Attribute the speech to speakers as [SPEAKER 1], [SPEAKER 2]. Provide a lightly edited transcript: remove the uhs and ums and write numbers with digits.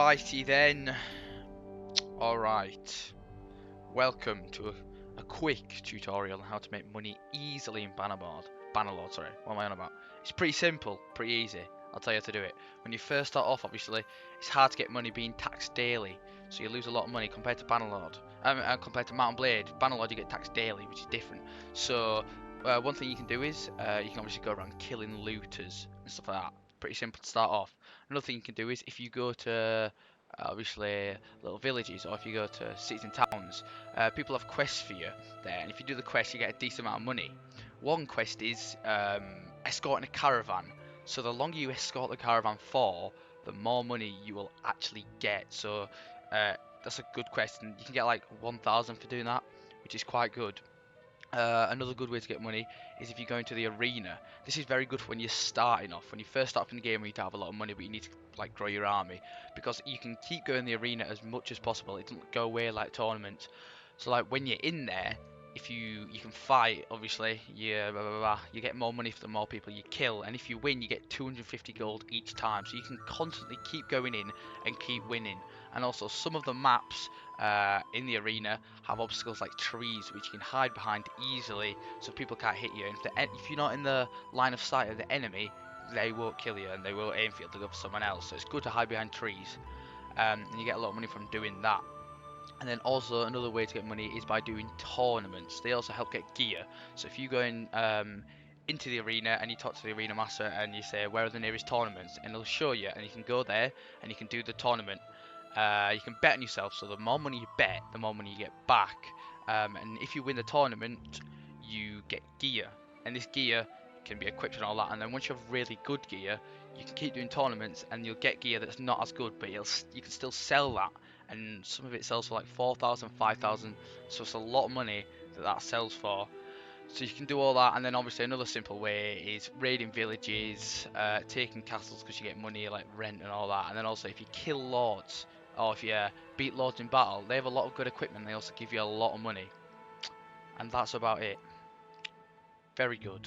[SPEAKER 1] Alrighty then. Alright. Welcome to a quick tutorial on how to make money easily in Bannerlord, sorry. What am I on about? It's pretty simple, pretty easy. I'll tell you how to do it. When you first start off, obviously, it's hard to get money being taxed daily. So you lose a lot of money compared to Bannerlord. Compared to Mount and Blade. Bannerlord you get taxed daily, which is different. So one thing you can do is you can obviously go around killing looters and stuff like that. Pretty simple to start off. Another thing you can do is if you go to obviously little villages, or if you go to cities and towns, people have quests for you there, and if you do the quest you get a decent amount of money. One quest is escorting a caravan, so the longer you escort the caravan for, the more money you will actually get. So that's a good quest, and you can get like 1,000 for doing that, which is quite good. Another good way to get money is if you go into the arena. This is very good for when you're starting off. When you first start off in the game, you don't have a lot of money, but you need to like grow your army, because you can keep going the arena as much as possible. It doesn't go away like tournaments. So like when you're in there, if you can fight, obviously, you get more money for the more people you kill, and if you win, you get 250 gold each time. So you can constantly keep going in and keep winning. And also some of the maps in the arena have obstacles like trees which you can hide behind easily, so people can't hit you. And if you're not in the line of sight of the enemy, they won't kill you and they will aim for you to go for someone else. So it's good to hide behind trees, and you get a lot of money from doing that. And then also another way to get money is by doing tournaments. They also help get gear. So if you go in into the arena and you talk to the arena master and you say where are the nearest tournaments, and they'll show you, and you can go there and you can do the tournament. You can bet on yourself, so the more money you bet, the more money you get back. And if you win the tournament, you get gear, and this gear can be equipped and all that. And then once you have really good gear, you can keep doing tournaments, and you'll get gear that's not as good, but you can still sell that. And some of it sells for like 4,000, 5,000, so it's a lot of money that sells for. So you can do all that, and then obviously another simple way is raiding villages, taking castles because you get money like rent and all that. And then also if you kill lords, or if you beat lords in battle, they have a lot of good equipment. They also give you a lot of money, and that's about it. Very good.